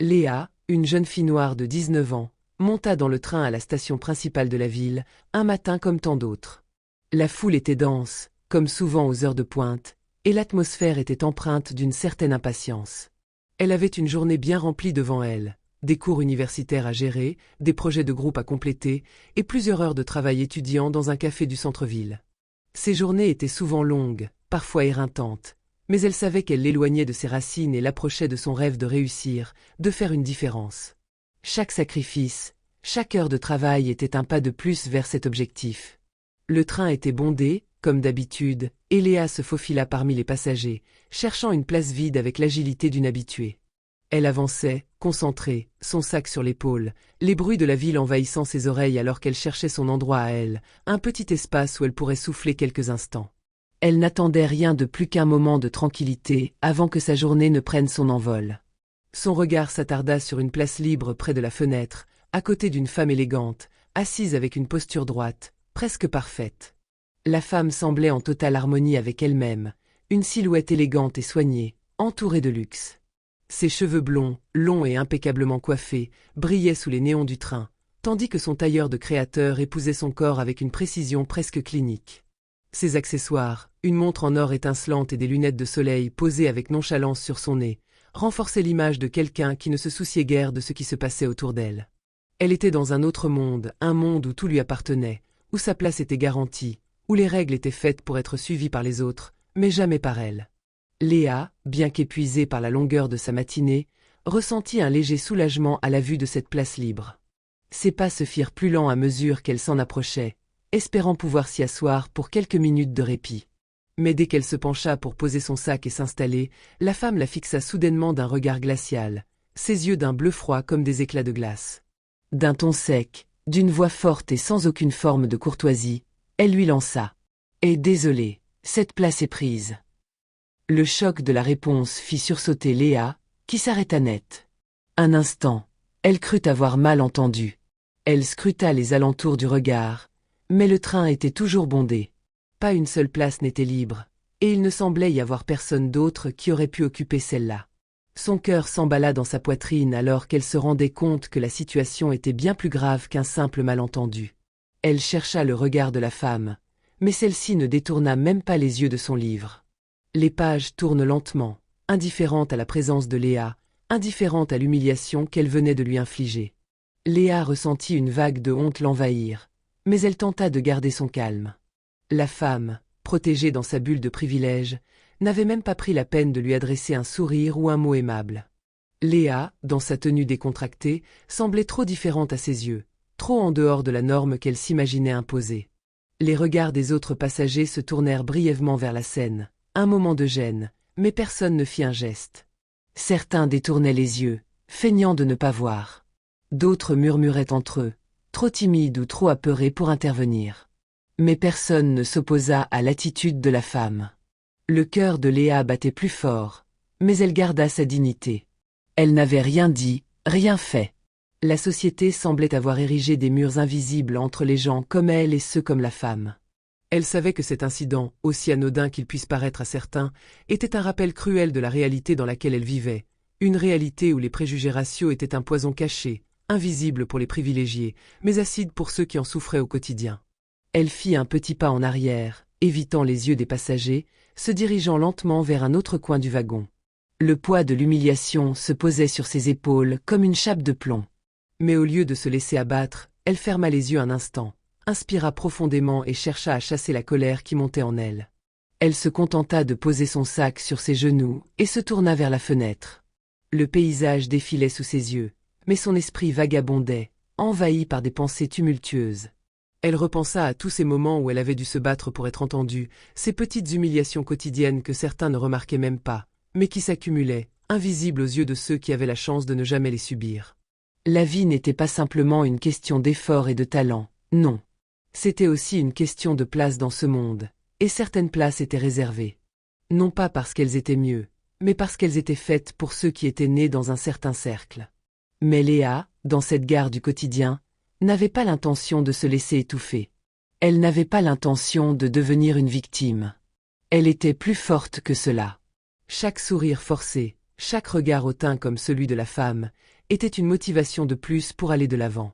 Léa, une jeune fille noire de 19 ans, monta dans le train à la station principale de la ville, un matin comme tant d'autres. La foule était dense, comme souvent aux heures de pointe, et l'atmosphère était empreinte d'une certaine impatience. Elle avait une journée bien remplie devant elle, des cours universitaires à gérer, des projets de groupe à compléter, et plusieurs heures de travail étudiant dans un café du centre-ville. Ces journées étaient souvent longues, parfois éreintantes, mais elle savait qu'elle l'éloignait de ses racines et l'approchait de son rêve de réussir, de faire une différence. Chaque sacrifice, chaque heure de travail était un pas de plus vers cet objectif. Le train était bondé, comme d'habitude, et Léa se faufila parmi les passagers, cherchant une place vide avec l'agilité d'une habituée. Elle avançait, concentrée, son sac sur l'épaule, les bruits de la ville envahissant ses oreilles alors qu'elle cherchait son endroit à elle, un petit espace où elle pourrait souffler quelques instants. Elle n'attendait rien de plus qu'un moment de tranquillité avant que sa journée ne prenne son envol. Son regard s'attarda sur une place libre près de la fenêtre, à côté d'une femme élégante, assise avec une posture droite, presque parfaite. La femme semblait en totale harmonie avec elle-même, une silhouette élégante et soignée, entourée de luxe. Ses cheveux blonds, longs et impeccablement coiffés, brillaient sous les néons du train, tandis que son tailleur de créateur épousait son corps avec une précision presque clinique. Ses accessoires, une montre en or étincelante et des lunettes de soleil posées avec nonchalance sur son nez, renforçaient l'image de quelqu'un qui ne se souciait guère de ce qui se passait autour d'elle. Elle était dans un autre monde, un monde où tout lui appartenait, où sa place était garantie, où les règles étaient faites pour être suivies par les autres, mais jamais par elle. Léa, bien qu'épuisée par la longueur de sa matinée, ressentit un léger soulagement à la vue de cette place libre. Ses pas se firent plus lents à mesure qu'elle s'en approchait, espérant pouvoir s'y asseoir pour quelques minutes de répit. Mais dès qu'elle se pencha pour poser son sac et s'installer, la femme la fixa soudainement d'un regard glacial, ses yeux d'un bleu froid comme des éclats de glace. D'un ton sec, d'une voix forte et sans aucune forme de courtoisie, elle lui lança « Eh désolée, cette place est prise ». Le choc de la réponse fit sursauter Léa, qui s'arrêta net. Un instant, elle crut avoir mal entendu. Elle scruta les alentours du regard, mais le train était toujours bondé. Pas une seule place n'était libre, et il ne semblait y avoir personne d'autre qui aurait pu occuper celle-là. Son cœur s'emballa dans sa poitrine alors qu'elle se rendait compte que la situation était bien plus grave qu'un simple malentendu. Elle chercha le regard de la femme, mais celle-ci ne détourna même pas les yeux de son livre. Les pages tournent lentement, indifférente à la présence de Léa, indifférente à l'humiliation qu'elle venait de lui infliger. Léa ressentit une vague de honte l'envahir, mais elle tenta de garder son calme. La femme, protégée dans sa bulle de privilège, n'avait même pas pris la peine de lui adresser un sourire ou un mot aimable. Léa, dans sa tenue décontractée, semblait trop différente à ses yeux, trop en dehors de la norme qu'elle s'imaginait imposer. Les regards des autres passagers se tournèrent brièvement vers la scène, un moment de gêne, mais personne ne fit un geste. Certains détournaient les yeux, feignant de ne pas voir. D'autres murmuraient entre eux, trop timides ou trop apeurés pour intervenir. Mais personne ne s'opposa à l'attitude de la femme. Le cœur de Léa battait plus fort, mais elle garda sa dignité. Elle n'avait rien dit, rien fait. La société semblait avoir érigé des murs invisibles entre les gens comme elle et ceux comme la femme. Elle savait que cet incident, aussi anodin qu'il puisse paraître à certains, était un rappel cruel de la réalité dans laquelle elle vivait, une réalité où les préjugés raciaux étaient un poison caché, invisible pour les privilégiés, mais acide pour ceux qui en souffraient au quotidien. Elle fit un petit pas en arrière, évitant les yeux des passagers, se dirigeant lentement vers un autre coin du wagon. Le poids de l'humiliation se posait sur ses épaules comme une chape de plomb. Mais au lieu de se laisser abattre, elle ferma les yeux un instant, inspira profondément et chercha à chasser la colère qui montait en elle. Elle se contenta de poser son sac sur ses genoux et se tourna vers la fenêtre. Le paysage défilait sous ses yeux, mais son esprit vagabondait, envahi par des pensées tumultueuses. Elle repensa à tous ces moments où elle avait dû se battre pour être entendue, ces petites humiliations quotidiennes que certains ne remarquaient même pas, mais qui s'accumulaient, invisibles aux yeux de ceux qui avaient la chance de ne jamais les subir. La vie n'était pas simplement une question d'effort et de talent, non. C'était aussi une question de place dans ce monde, et certaines places étaient réservées. Non pas parce qu'elles étaient mieux, mais parce qu'elles étaient faites pour ceux qui étaient nés dans un certain cercle. Mais Léa, dans cette gare du quotidien, n'avait pas l'intention de se laisser étouffer. Elle n'avait pas l'intention de devenir une victime. Elle était plus forte que cela. Chaque sourire forcé, Chaque regard hautain comme celui de la femme était une motivation de plus pour aller de l'avant.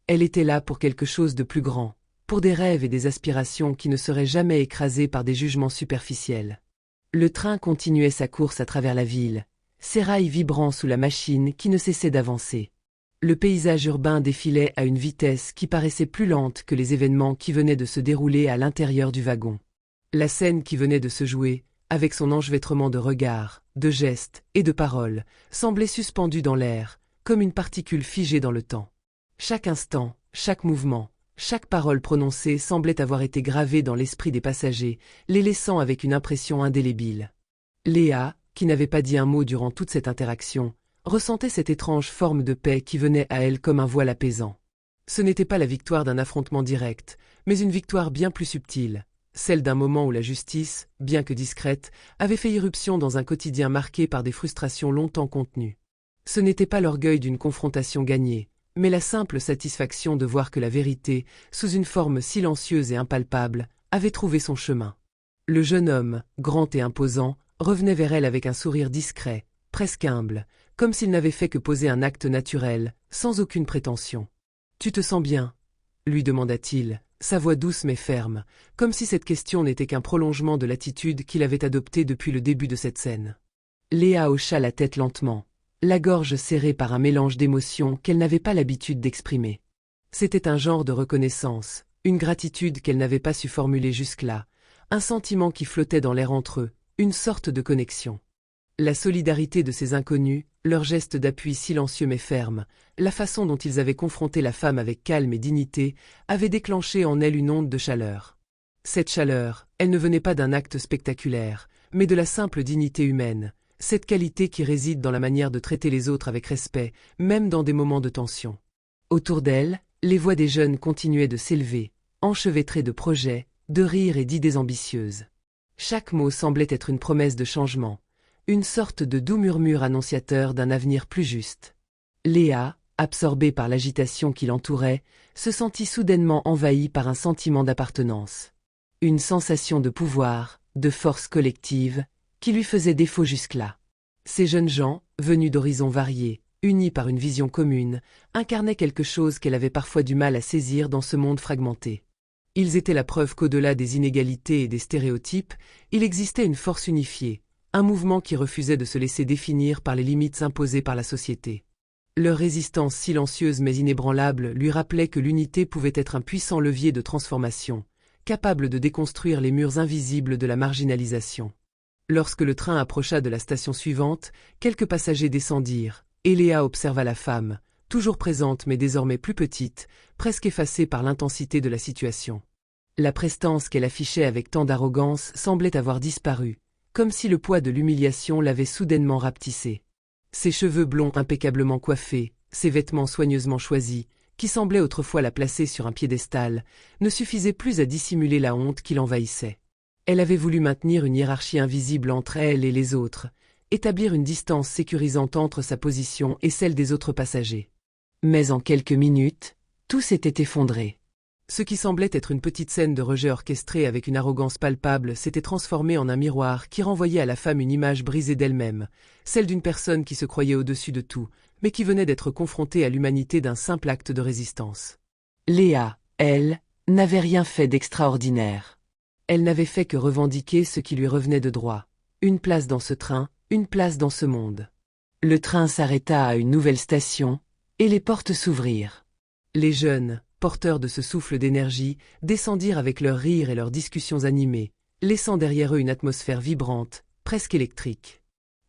Elle était là pour quelque chose de plus grand, pour des rêves et des aspirations qui ne seraient jamais écrasés par des jugements superficiels. Le train continuait sa course à travers la ville, ses rails vibrant sous la machine qui ne cessait d'avancer. Le paysage urbain défilait à une vitesse qui paraissait plus lente que les événements qui venaient de se dérouler à l'intérieur du wagon. La scène qui venait de se jouer, avec son enchevêtrement de regards, de gestes et de paroles, semblait suspendue dans l'air, comme une particule figée dans le temps. Chaque instant, chaque mouvement, chaque parole prononcée semblait avoir été gravée dans l'esprit des passagers, les laissant avec une impression indélébile. Léa, qui n'avait pas dit un mot durant toute cette interaction, ressentait cette étrange forme de paix qui venait à elle comme un voile apaisant. Ce n'était pas la victoire d'un affrontement direct, mais une victoire bien plus subtile, celle d'un moment où la justice, bien que discrète, avait fait irruption dans un quotidien marqué par des frustrations longtemps contenues. Ce n'était pas l'orgueil d'une confrontation gagnée, mais la simple satisfaction de voir que la vérité, sous une forme silencieuse et impalpable, avait trouvé son chemin. Le jeune homme, grand et imposant, revenait vers elle avec un sourire discret, presque humble, comme s'il n'avait fait que poser un acte naturel, sans aucune prétention. « Tu te sens bien ?» lui demanda-t-il, sa voix douce mais ferme, comme si cette question n'était qu'un prolongement de l'attitude qu'il avait adoptée depuis le début de cette scène. Léa hocha la tête lentement, la gorge serrée par un mélange d'émotions qu'elle n'avait pas l'habitude d'exprimer. C'était un genre de reconnaissance, une gratitude qu'elle n'avait pas su formuler jusque-là, un sentiment qui flottait dans l'air entre eux, une sorte de connexion. La solidarité de ces inconnus, leurs gestes d'appui silencieux mais fermes, la façon dont ils avaient confronté la femme avec calme et dignité, avaient déclenché en elle une onde de chaleur. Cette chaleur, elle ne venait pas d'un acte spectaculaire, mais de la simple dignité humaine, cette qualité qui réside dans la manière de traiter les autres avec respect, même dans des moments de tension. Autour d'elle, les voix des jeunes continuaient de s'élever, enchevêtrées de projets, de rires et d'idées ambitieuses. Chaque mot semblait être une promesse de changement, une sorte de doux murmure annonciateur d'un avenir plus juste. Léa, absorbée par l'agitation qui l'entourait, se sentit soudainement envahie par un sentiment d'appartenance. Une sensation de pouvoir, de force collective, qui lui faisait défaut jusque-là. Ces jeunes gens, venus d'horizons variés, unis par une vision commune, incarnaient quelque chose qu'elle avait parfois du mal à saisir dans ce monde fragmenté. Ils étaient la preuve qu'au-delà des inégalités et des stéréotypes, il existait une force unifiée, un mouvement qui refusait de se laisser définir par les limites imposées par la société. Leur résistance silencieuse mais inébranlable lui rappelait que l'unité pouvait être un puissant levier de transformation, capable de déconstruire les murs invisibles de la marginalisation. Lorsque le train approcha de la station suivante, quelques passagers descendirent, et Léa observa la femme, toujours présente mais désormais plus petite, presque effacée par l'intensité de la situation. La prestance qu'elle affichait avec tant d'arrogance semblait avoir disparu, comme si le poids de l'humiliation l'avait soudainement rapetissée. Ses cheveux blonds impeccablement coiffés, ses vêtements soigneusement choisis, qui semblaient autrefois la placer sur un piédestal, ne suffisaient plus à dissimuler la honte qui l'envahissait. Elle avait voulu maintenir une hiérarchie invisible entre elle et les autres, établir une distance sécurisante entre sa position et celle des autres passagers. Mais en quelques minutes, tout s'était effondré. Ce qui semblait être une petite scène de rejet orchestrée avec une arrogance palpable s'était transformé en un miroir qui renvoyait à la femme une image brisée d'elle-même, celle d'une personne qui se croyait au-dessus de tout, mais qui venait d'être confrontée à l'humanité d'un simple acte de résistance. Léa, elle, n'avait rien fait d'extraordinaire. Elle n'avait fait que revendiquer ce qui lui revenait de droit, une place dans ce train, une place dans ce monde. Le train s'arrêta à une nouvelle station, et les portes s'ouvrirent. Les jeunes, porteurs de ce souffle d'énergie, descendirent avec leurs rires et leurs discussions animées, laissant derrière eux une atmosphère vibrante, presque électrique.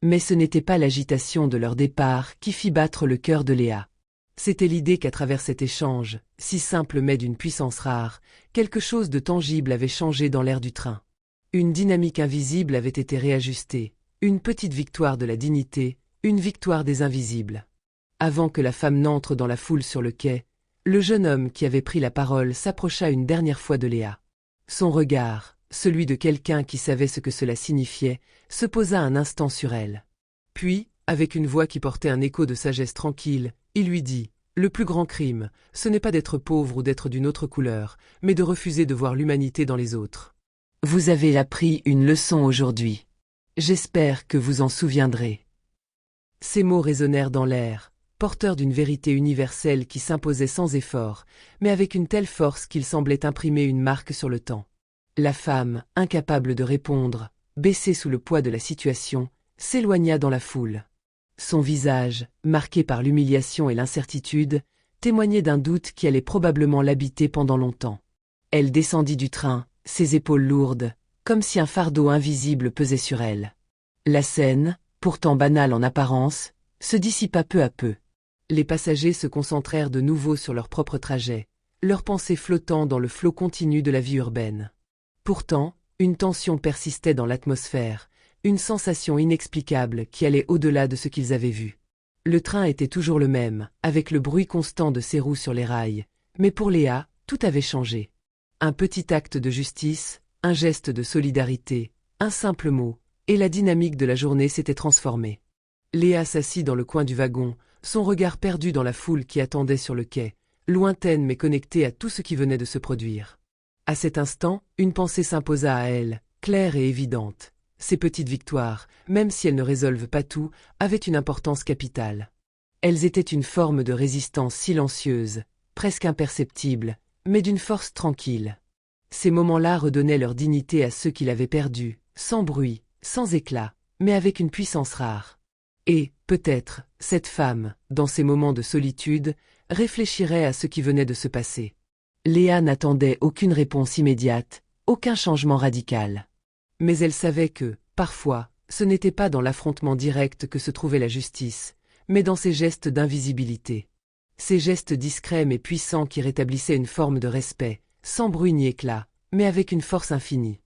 Mais ce n'était pas l'agitation de leur départ qui fit battre le cœur de Léa. C'était l'idée qu'à travers cet échange, si simple mais d'une puissance rare, quelque chose de tangible avait changé dans l'air du train. Une dynamique invisible avait été réajustée, une petite victoire de la dignité, une victoire des invisibles. Avant que la femme n'entre dans la foule sur le quai, le jeune homme qui avait pris la parole s'approcha une dernière fois de Léa. Son regard, celui de quelqu'un qui savait ce que cela signifiait, se posa un instant sur elle. Puis, avec une voix qui portait un écho de sagesse tranquille, il lui dit « Le plus grand crime, ce n'est pas d'être pauvre ou d'être d'une autre couleur, mais de refuser de voir l'humanité dans les autres. Vous avez appris une leçon aujourd'hui. J'espère que vous en souviendrez. » Ces mots résonnèrent dans l'air, porteurs d'une vérité universelle qui s'imposait sans effort, mais avec une telle force qu'il semblait imprimer une marque sur le temps. La femme, incapable de répondre, baissée sous le poids de la situation, s'éloigna dans la foule. Son visage, marqué par l'humiliation et l'incertitude, témoignait d'un doute qui allait probablement l'habiter pendant longtemps. Elle descendit du train, ses épaules lourdes, comme si un fardeau invisible pesait sur elle. La scène, pourtant banale en apparence, se dissipa peu à peu. Les passagers se concentrèrent de nouveau sur leur propre trajet, leurs pensées flottant dans le flot continu de la vie urbaine. Pourtant, une tension persistait dans l'atmosphère, une sensation inexplicable qui allait au-delà de ce qu'ils avaient vu. Le train était toujours le même, avec le bruit constant de ses roues sur les rails, mais pour Léa, tout avait changé. Un petit acte de justice, un geste de solidarité, un simple mot, et la dynamique de la journée s'était transformée. Léa s'assit dans le coin du wagon, son regard perdu dans la foule qui attendait sur le quai, lointaine mais connectée à tout ce qui venait de se produire. À cet instant, une pensée s'imposa à elle, claire et évidente. Ces petites victoires, même si elles ne résolvent pas tout, avaient une importance capitale. Elles étaient une forme de résistance silencieuse, presque imperceptible, mais d'une force tranquille. Ces moments-là redonnaient leur dignité à ceux qui l'avaient perdue, sans bruit, sans éclat, mais avec une puissance rare. Et, peut-être, cette femme, dans ces moments de solitude, réfléchirait à ce qui venait de se passer. Léa n'attendait aucune réponse immédiate, aucun changement radical. Mais elle savait que, parfois, ce n'était pas dans l'affrontement direct que se trouvait la justice, mais dans ces gestes d'invisibilité. Ces gestes discrets mais puissants qui rétablissaient une forme de respect, sans bruit ni éclat, mais avec une force infinie.